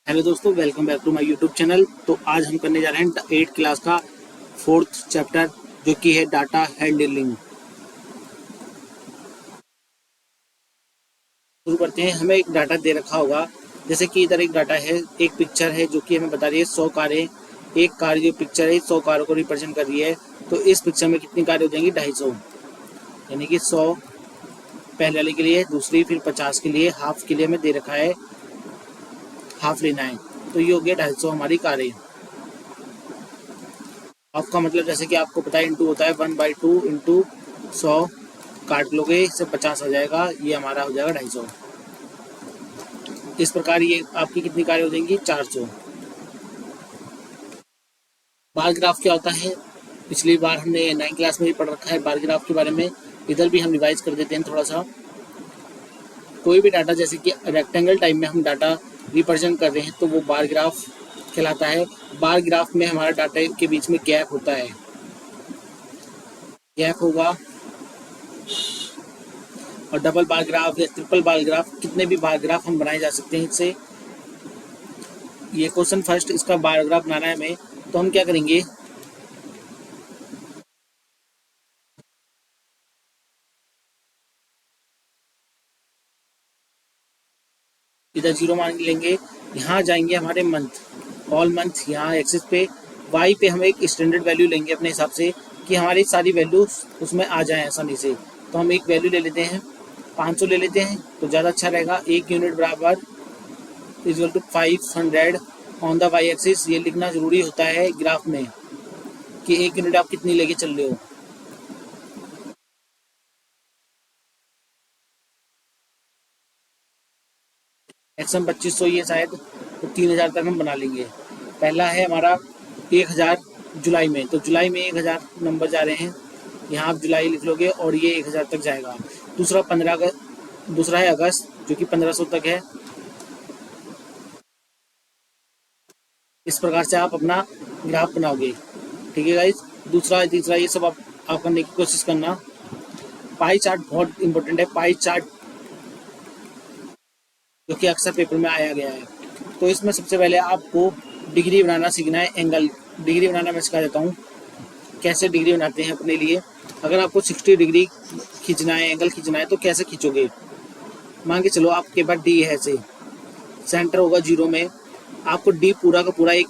Hello दोस्तों, welcome back to my YouTube channel. तो आज हम करने जा रहे हैं 8th क्लास का 4th चैप्टर, जो कि है डाटा हैंडलिंग। शुरू करते हैं। हमें एक डाटा दे रखा होगा, जैसे कि इधर एक डाटा है, एक पिक्चर है जो कि हमें बता रही है 100 कारें। एक कार जो पिक्चर है 100 कारों को रिप्रेजेंट कर रही है। तो इस पिक्चर में कितनी कारें हो जाएंगी? 250, यानी कि 100 पहले वाले के लिए, दूसरी फिर 50 के लिए, हाफ के लिए हमें दे रखा है, हाफ लेना है। तो ये हो गया 250 हमारी कारें। हाफ का मतलब जैसे कि आपको पता है इंटू होता है 1/2 इंटू 100, काट लोगे इससे 50 आ जाएगा, ये हमारा हो जाएगा 250। इस प्रकार ये आपकी कितनी कारें हो जाएंगी? 400। बार ग्राफ क्या होता है? पिछली बार हमने 9 क्लास में भी पढ़ रखा है बार ग्राफ के बारे में। इधर भी हम रिवाइज कर देते हैं थोड़ा सा। कोई भी डाटा जैसे कि रेक्टेंगल टाइप में हम डाटा रिप्रेजेंट कर रहे हैं तो वो बार ग्राफ कहलाता है। बार ग्राफ में हमारा डाटा के बीच में गैप होता है, गैप होगा। और डबल बार ग्राफ या ट्रिपल बार ग्राफ, कितने भी बार ग्राफ हम बनाए जा सकते हैं इससे। ये क्वेश्चन फर्स्ट, इसका बार ग्राफ बनाना है हमें, तो हम क्या करेंगे? इधर 0 मान लेंगे, यहाँ जाएंगे हमारे मंथ, ऑल मंथ, यहाँ एक्सिस पे वाई पे हम एक स्टैंडर्ड वैल्यू लेंगे अपने हिसाब से कि हमारी सारी वैल्यू उसमें आ जाए आसानी से। तो हम एक वैल्यू ले लेते हैं, 500 ले लेते हैं तो ज़्यादा अच्छा रहेगा। 1 यूनिट बराबर equal to 500 on the Y axis. ये लिखना जरूरी होता है ग्राफ में कि 1 यूनिट आप कितनी लेके चल रहे हो। मैक्सिमम 2500 ये शायद, तो 3000 तक हम बना लेंगे। पहला है हमारा 1000 जुलाई में, तो जुलाई में 1000 नंबर जा रहे हैं, यहाँ आप जुलाई लिख लोगे और ये 1000 तक जाएगा। दूसरा 15 अगस्त, दूसरा है अगस्त जो कि 1500 तक है। इस प्रकार से आप अपना ग्राफ बनाओगे, ठीक है गाइज। दूसरा तीसरा ये सब आप करने की कोशिश करना। पाई चार्ट बहुत इंपॉर्टेंट है, पाई चार्ट जो कि अक्सर पेपर में आया गया है। तो इसमें सबसे पहले आपको डिग्री बनाना सीखना है, एंगल डिग्री बनाना मैं सिखा देता हूँ कैसे डिग्री बनाते हैं अपने लिए। अगर आपको 60 डिग्री खींचना है, एंगल खींचना है, तो कैसे खींचोगे? मान के चलो आपके पास डी है, ऐसे सेंटर होगा 0 में, आपको डी पूरा का पूरा एक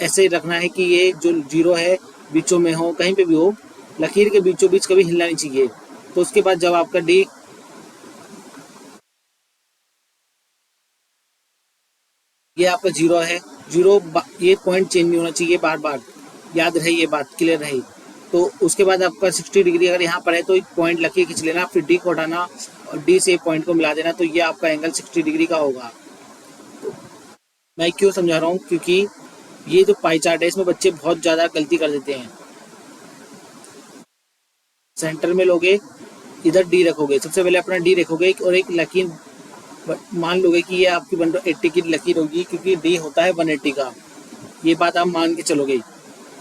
ऐसे रखना है कि ये जो 0 है बीचों में हो, कहीं पे भी हो, लकीर के बीचों बीच कभी हिलना नहीं चाहिए। तो उसके बाद जब आपका डी, ये आपका 0 है, 0 ये पॉइंट चेंज नहीं होना चाहिए बार बार, याद रहे ये बात, क्लियर रहे। तो उसके बाद आपका 60 डिग्री अगर यहाँ पर है तो एक पॉइंट लकीर खींच लेना, फिर डी को हटाना और डी से पॉइंट को मिला देना, तो ये आपका एंगल 60 डिग्री का होगा। मैं क्यों समझा रहा हूँ? क्योंकि ये जो पाई चार्ट है इसमें बच्चे बहुत ज़्यादा गलती कर देते हैं। सेंटर में लोगे, इधर डी रखोगे, सबसे पहले अपना डी रखोगे और एक लकीर मान लोगे कि ये आपकी 180 की लकीर होगी, क्योंकि डी होता है 180 का, ये बात आप मान के चलोगे।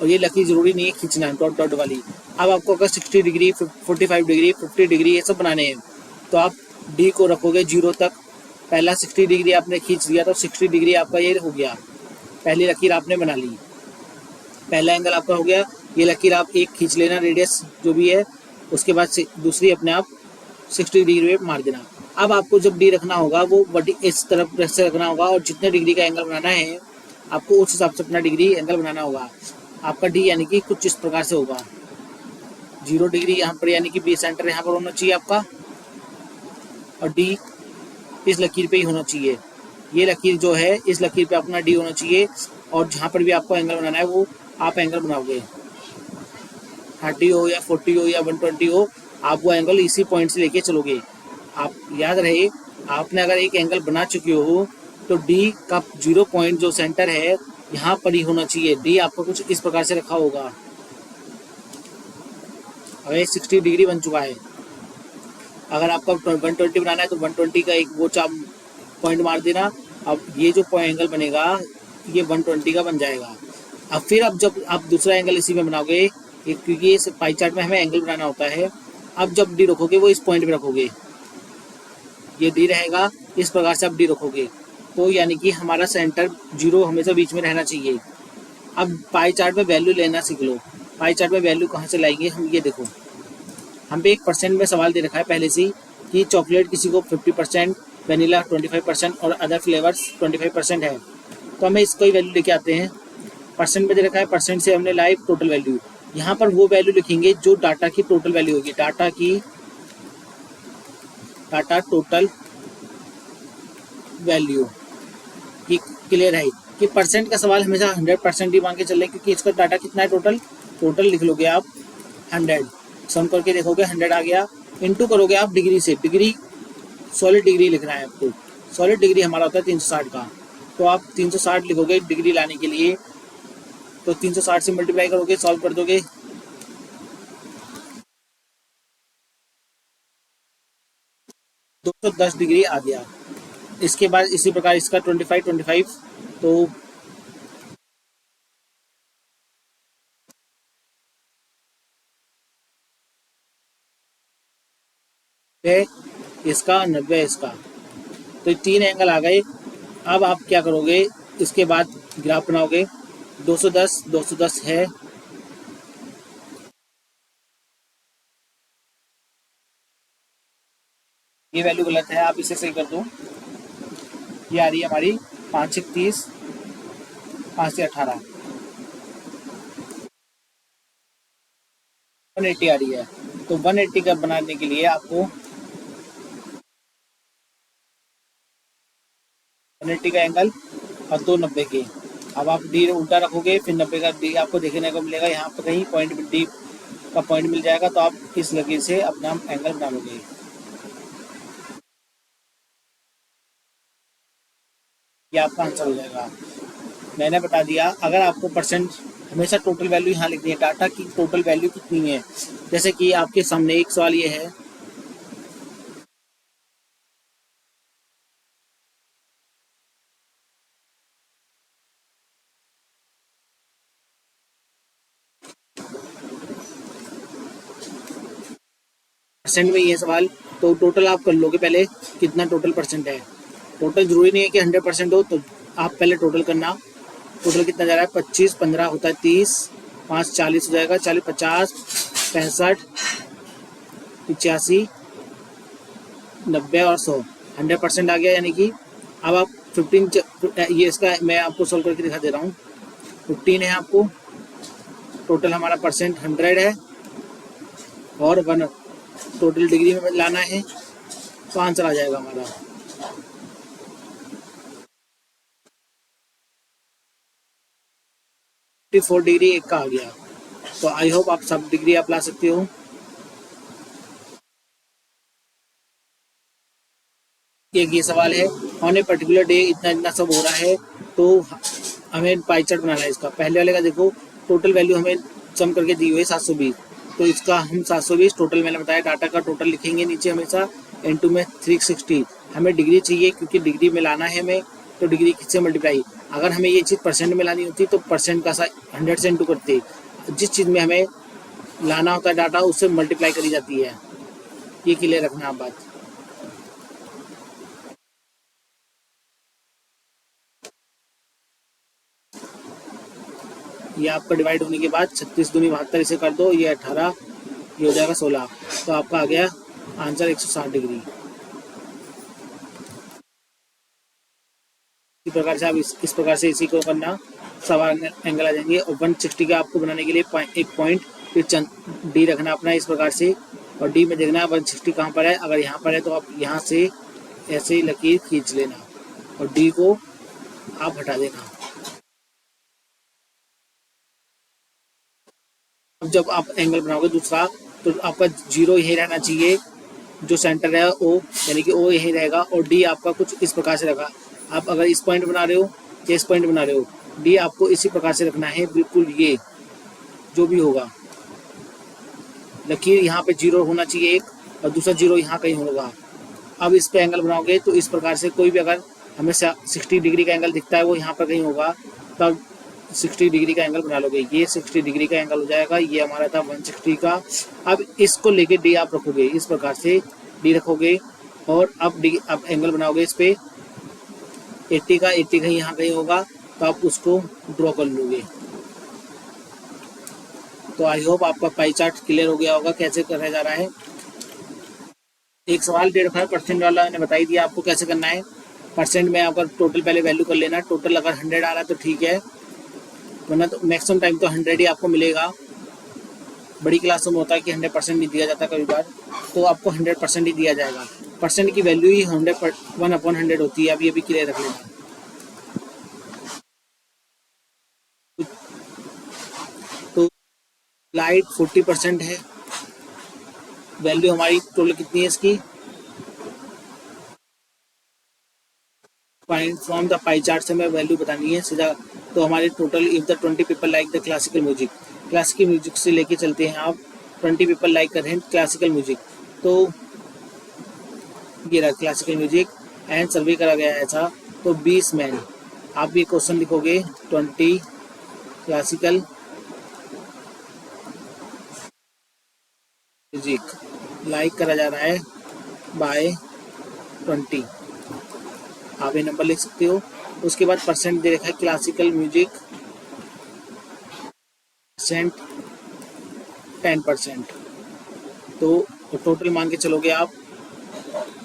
और ये लकीर जरूरी नहीं है खींचना है डॉट डॉट वाली। अब आपको अगर 60 डिग्री, 45 डिग्री, 50 डिग्री ये सब बनाने हैं, तो आप डी को रखोगे 0 तक। पहला 60 डिग्री आपने खींच लिया तो 60 डिग्री आपका ये हो गया, पहली लकीर आपने बना ली, पहला एंगल आपका हो गया। ये लकीर आप एक खींच लेना, रेडियस जो भी है, उसके बाद से दूसरी अपने आप 60 डिग्री पे मार देना। अब आपको जब डी रखना होगा वो बड़ी इस तरफ से रखना होगा, और जितने डिग्री का एंगल बनाना है आपको उस हिसाब से अपना डिग्री एंगल बनाना होगा। आपका डी यानी कि कुछ इस प्रकार से होगा, 0 डिग्री यहाँ पर, यानी कि बी सेंटर यहाँ पर होना चाहिए आपका, और डी इस लकीर पे ही होना चाहिए। ये लकीर जो है इस लकीर पे अपना डी होना चाहिए, और जहाँ पर भी आपको एंगल बनाना है वो आप एंगल बनाओगे, 30 हो या 40 हो या 120 हो, आप वो एंगल इसी पॉइंट से लेके चलोगे। आप याद रहे, आपने अगर एक एंगल बना चुके हो तो डी का 0 पॉइंट जो सेंटर है यहाँ पर ही होना चाहिए। डी आपका कुछ इस प्रकार से रखा होगा। अगर 60 डिग्री बन चुका है, अगर आपका 120 बनाना है तो 120 का एक वो चाप पॉइंट मार देना। अब ये जो एंगल बनेगा ये 120 का बन जाएगा। अब फिर अब जब आप दूसरा एंगल इसी में बनाओगे, क्योंकि इस पाई चार्ट में हमें एंगल बनाना होता है, अब जब डी रखोगे वो इस पॉइंट पे रखोगे, ये डी रहेगा, इस प्रकार से आप डी रखोगे। तो यानी कि हमारा सेंटर 0 हमेशा बीच में रहना चाहिए। अब पाई चार्ट में वैल्यू लेना सीख लो। पाई चार्ट में वैल्यू कहाँ से लाएंगे हम, ये देखो हम पे 1% में सवाल दे रखा है पहले से कि चॉकलेट किसी को 50%, वनीला 25% और अदर फ्लेवर्स 25% है। तो हमें इसको ही वैल्यू लेके आते हैं। परसेंट में दे रखा है, परसेंट से हमने लाई टोटल वैल्यू। यहाँ पर वो वैल्यू लिखेंगे जो डाटा की टोटल वैल्यू होगी। डाटा टोटल वैल्यू की क्लियर है कि परसेंट का सवाल हमेशा 100% ही मान के चल रहे, क्योंकि इसका डाटा कितना है टोटल लिख लोगे आप 100, सम करके देखोगे 100 आ गया, इनटू करोगे आप डिग्री से। डिग्री सॉलिड डिग्री लिखना है आपको। सॉलिड डिग्री हमारा होता है 360 का, तो आप 360 लिखोगे डिग्री लाने के लिए। तो 360 से मल्टीप्लाई करोगे, सॉल्व कर दोगे, 210 डिग्री आ गया। इसके बाद इसी प्रकार इसका 25 तो इसका 90 इसका, तो 3 एंगल आ गए। अब आप क्या करोगे, इसके बाद ग्राफ बनाओगे। 210 है, ये वैल्यू गलत है, आप इसे सही कर दो। ये आ रही है हमारी 5 से 30, 5 से 18, 180 आ रही है। तो 180 का बनाने के लिए आपको 180 का एंगल और 290 के। अब आप डी उल्टा रखोगे, फिर 90 का डी आपको देखने को मिलेगा। यहाँ पर कहीं पॉइंट डी का पॉइंट मिल जाएगा, तो आप इस लकीर से अपना एंगल बना लोगे। ये आपका आंसर हो जाएगा। मैंने बता दिया, अगर आपको परसेंट हमेशा टोटल वैल्यू यहाँ लिखनी है, डाटा की टोटल वैल्यू कितनी है। जैसे कि आपके सामने एक सवाल ये है, परसेंट में ये सवाल, तो टोटल आप कर लोगे पहले कितना टोटल परसेंट है। टोटल जरूरी नहीं है कि 100% हो, तो आप पहले टोटल करना। टोटल कितना जा रहा है, 25, 15 होता है 30, 5 40 हो जाएगा, 40 50 65 85 90 और 100, 100% आ गया। यानी कि अब आप 15, ये इसका मैं आपको सोल्व करके दिखा दे रहा हूँ। 15 है आपको, टोटल हमारा परसेंट 100 है और 1 टोटल डिग्री में लाना है, तो आंसर आ जाएगा हमारा 54 डिग्री एक का आ गया। तो आई होप आप सब डिग्री आप ला सकते हो। एक ये सवाल है, ऑन ए पर्टिकुलर डे इतना इतना सब हो रहा है, तो हमें पाई चार्ट बनाना है इसका। पहले वाले का देखो, टोटल वैल्यू हमें सम करके दी हुई है 720, तो इसका हम 720 टोटल मैंने बताया डाटा का टोटल लिखेंगे नीचे हमेशा, इनटू में 360। हमें डिग्री चाहिए क्योंकि डिग्री में लाना है हमें, तो डिग्री किससे मल्टीप्लाई। अगर हमें ये चीज़ परसेंट में लानी होती तो परसेंट का 100 से इंटू करते। जिस चीज़ में हमें लाना होता है डाटा, उससे मल्टीप्लाई करी जाती है। ये क्लियर रखना आप बात। ये आपका डिवाइड होने के बाद 36 दूनी 72 इसे कर दो, ये 18, ये हो जाएगा 16, तो आपका आ गया आंसर 160 डिग्री। इसी प्रकार से आप इस प्रकार से इसी को करना, सब एंगल आ जाएंगे। और 160 का आपको बनाने के लिए एक पॉइंट फिर डी रखना अपना इस प्रकार से, और डी में देखना 160 कहाँ पर है। अगर यहाँ पर है तो आप यहाँ से ऐसे ही लकीर खींच लेना और डी को आप हटा देना। अब जब आप एंगल बनाओगे दूसरा, तो आपका 0 यही रहना चाहिए, जो सेंटर है ओ, यानी कि ओ यही रहेगा, और डी आपका कुछ इस प्रकार से रखा। आप अगर इस पॉइंट बना रहे हो या इस पॉइंट बना रहे हो, डी आपको इसी प्रकार से रखना है, बिल्कुल ये जो भी होगा। लकीर यहाँ पे 0 होना चाहिए एक, और दूसरा 0 यहाँ कहीं होगा। अब इस पे एंगल बनाओगे तो इस प्रकार से कोई भी अगर हमें 60 डिग्री का एंगल दिखता है, वो यहाँ पर कहीं होगा, तब 60 डिग्री का एंगल बना लोगे। ये 60 डिग्री का एंगल हो जाएगा। ये हमारा था 160 का। अब इसको लेके डी आप रखोगे इस प्रकार से, डी रखोगे और अब एंगल बनाओगे इस पे, 80 का यहाँ कहीं होगा, तो आप उसको ड्रॉ कर लोगे। तो आई होप आपका पाई चार्ट क्लियर हो गया होगा कैसे करा जा रहा है। एक सवाल 1.5% वाला मैंने बता ही दिया आपको कैसे करना है। परसेंट में अगर टोटल पहले वैल्यू कर लेना, टोटल अगर 100 आ रहा है तो ठीक है, वरना तो मैक्सिमम टाइम तो 100 ही आपको मिलेगा। बड़ी क्लासों में होता है कि 100% नहीं दिया जाता कभी बार, तो आपको 100% ही दिया जाएगा। परसेंट की वैल्यू ही 1/100 होती है। अब ये भी क्लियर रख लेना। तो लाइट 40% है, वैल्यू हमारी टोटल कितनी है इसकी, फ्रॉम द पाई चार्ट से हमें वैल्यू बतानी है सीधा। तो हमारे total if the 20 people like the classical music, classical music से लेके चलते हैं आप। 20 पीपल लाइक कर रहे हैं क्लासिकल म्यूजिक, तो ये रहा क्लासिकल म्यूजिक एंड सर्वे करा गया है ऐसा। तो 20 मैन, आप ये क्वेश्चन लिखोगे 20 क्लासिकल म्यूजिक लाइक करा जा रहा है बाय 20, आप ये नंबर लिख सकते हो। उसके बाद परसेंट दे रखा है क्लासिकल म्यूजिक परसेंट 10%, तो टोटल मान के चलोगे आप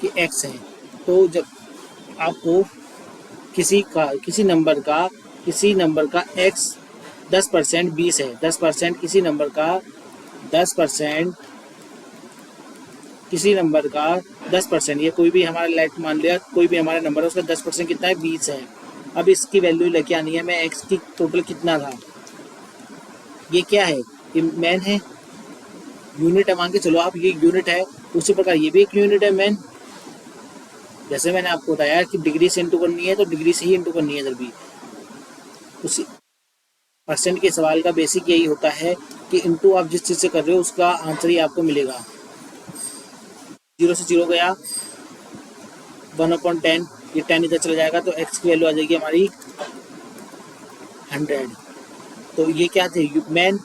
कि x है। तो जब आपको किसी नंबर का x 10% 20 है, 10% किसी नंबर का 10%, किसी नंबर का 10%, ये कोई भी हमारा लाइट मान लिया, कोई भी हमारा नंबर है उसका 10% कितना है, 20 है। अब इसकी वैल्यू लेके आनी है मैं, x की टोटल कितना था, ये क्या है, ये मैन है, यूनिट है मान के चलो आप, ये यूनिट है। उसी प्रकार ये भी एक यूनिट है मैन। जैसे मैंने आपको बताया कि डिग्री से इंटू करनी है तो डिग्री से ही इंटू करनी है जब भी। उसी परसेंट के सवाल का बेसिक यही होता है कि इंटू आप जिस चीज़ से कर रहे हो उसका आंसर ही आपको मिलेगा। 0 से 0 गया 1/10, ये 10 इधर चला जाएगा, तो x की वैल्यू आ जाएगी हमारी 100। तो ये क्या थे, मैन,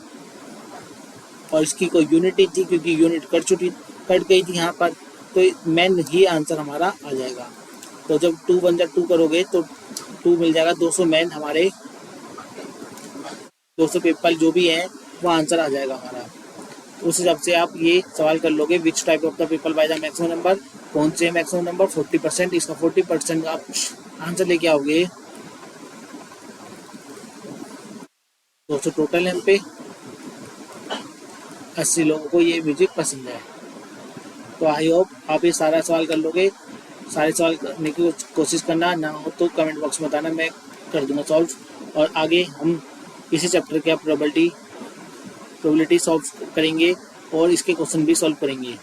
और इसकी कोई यूनिट ही थी क्योंकि यूनिट कट गई थी यहाँ पर, तो मैन ही आंसर हमारा आ जाएगा। तो जब 2 1 2 करोगे तो 2 मिल जाएगा, 200 मैन हमारे, 200 पीपल जो भी हैं वो आंसर आ जाएगा हमारा। उस हिसाब से आप ये सवाल कर लोगे, which type of the people by the maximum number, कौन से मैक्सिमम नंबर 40%, इसका 40% आप आंसर लेके आओगे। 200 टोटल है हम पे, 80 लोगों को ये म्यूजिक पसंद है। तो आई होप आप ये सारा सवाल कर लोगे। सारे सवाल करने की कोशिश करना, ना हो तो कमेंट बॉक्स में बताना, मैं कर दूंगा सॉल्व। और आगे हम इसी चैप्टर के प्रोबेबिलिटी सॉल्व करेंगे और इसके क्वेश्चन भी सॉल्व करेंगे।